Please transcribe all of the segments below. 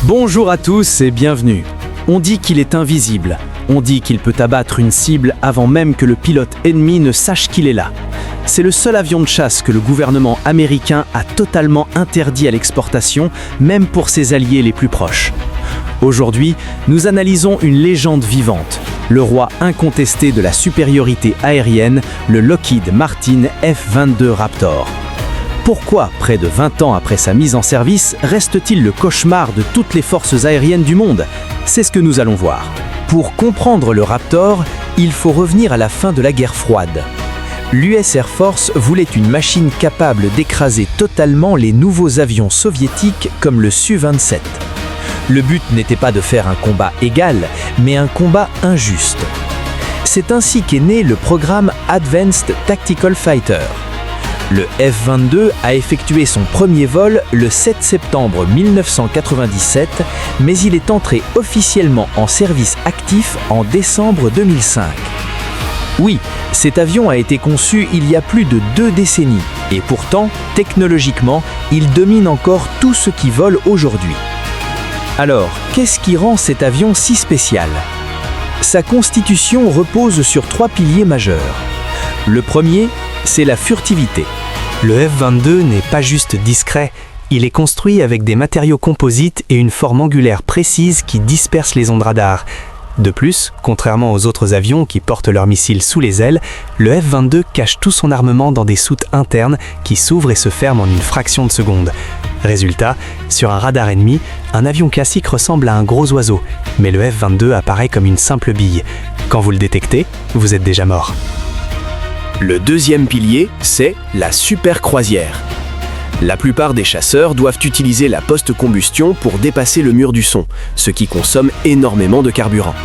Bonjour à tous et bienvenue. On dit qu'il est invisible. On dit qu'il peut abattre une cible avant même que le pilote ennemi ne sache qu'il est là. C'est le seul avion de chasse que le gouvernement américain a totalement interdit à l'exportation, même pour ses alliés les plus proches. Aujourd'hui, nous analysons une légende vivante, le roi incontesté de la supériorité aérienne, le Lockheed Martin F-22 Raptor. Pourquoi, près de 20 ans après sa mise en service, reste-t-il le cauchemar de toutes les forces aériennes du monde? C'est ce que nous allons voir. Pour comprendre le Raptor, il faut revenir à la fin de la guerre froide. L'US Air Force voulait une machine capable d'écraser totalement les nouveaux avions soviétiques comme le Su-27. Le but n'était pas de faire un combat égal, mais un combat injuste. C'est ainsi qu'est né le programme Advanced Tactical Fighter. Le F-22 a effectué son premier vol le 7 septembre 1997, mais il est entré officiellement en service actif en décembre 2005. Oui, cet avion a été conçu il y a plus de 2 décennies, et pourtant, technologiquement, il domine encore tout ce qui vole aujourd'hui. Alors, qu'est-ce qui rend cet avion si spécial? Sa constitution repose sur 3 piliers majeurs. Le premier, c'est la furtivité. Le F-22 n'est pas juste discret, il est construit avec des matériaux composites et une forme angulaire précise qui disperse les ondes radar. De plus, contrairement aux autres avions qui portent leurs missiles sous les ailes, le F-22 cache tout son armement dans des soutes internes qui s'ouvrent et se ferment en une fraction de seconde. Résultat, sur un radar ennemi, un avion classique ressemble à un gros oiseau, mais le F-22 apparaît comme une simple bille. Quand vous le détectez, vous êtes déjà mort. Le deuxième pilier, c'est la supercroisière. La plupart des chasseurs doivent utiliser la post-combustion pour dépasser le mur du son, ce qui consomme énormément de carburant.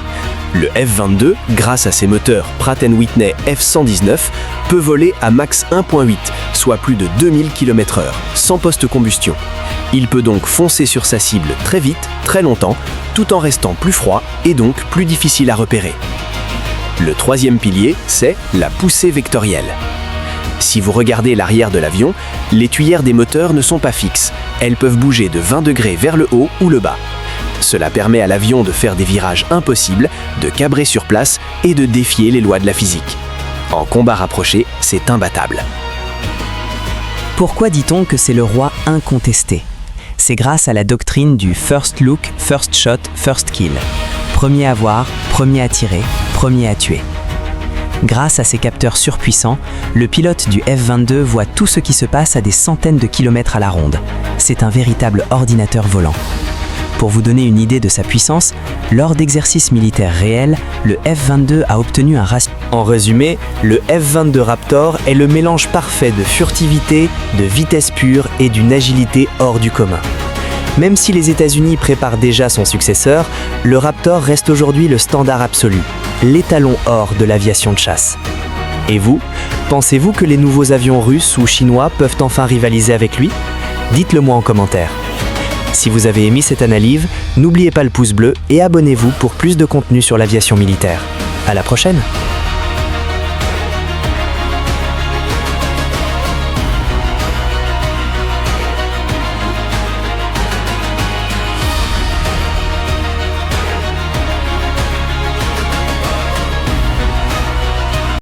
Le F-22, grâce à ses moteurs Pratt & Whitney F119, peut voler à max 1.8, soit plus de 2000 km/h, sans post-combustion. Il peut donc foncer sur sa cible très vite, très longtemps, tout en restant plus froid et donc plus difficile à repérer. Le troisième pilier, c'est la poussée vectorielle. Si vous regardez l'arrière de l'avion, les tuyères des moteurs ne sont pas fixes. Elles peuvent bouger de 20 degrés vers le haut ou le bas. Cela permet à l'avion de faire des virages impossibles, de cabrer sur place et de défier les lois de la physique. En combat rapproché, c'est imbattable. Pourquoi dit-on que c'est le roi incontesté? C'est grâce à la doctrine du First Look, First Shot, First Kill. Premier à voir, premier à tirer, premier à tuer. Grâce à ces capteurs surpuissants, le pilote du F-22 voit tout ce qui se passe à des centaines de kilomètres à la ronde. C'est un véritable ordinateur volant. Pour vous donner une idée de sa puissance, lors d'exercices militaires réels, le F-22 a obtenu un ratio. En résumé, le F-22 Raptor est le mélange parfait de furtivité, de vitesse pure et d'une agilité hors du commun. Même si les États-Unis préparent déjà son successeur, le Raptor reste aujourd'hui le standard absolu, l'étalon or de l'aviation de chasse. Et vous, pensez-vous que les nouveaux avions russes ou chinois peuvent enfin rivaliser avec lui? Dites-le moi en commentaire. Si vous avez aimé cette analyse, n'oubliez pas le pouce bleu et abonnez-vous pour plus de contenu sur l'aviation militaire. À la prochaine!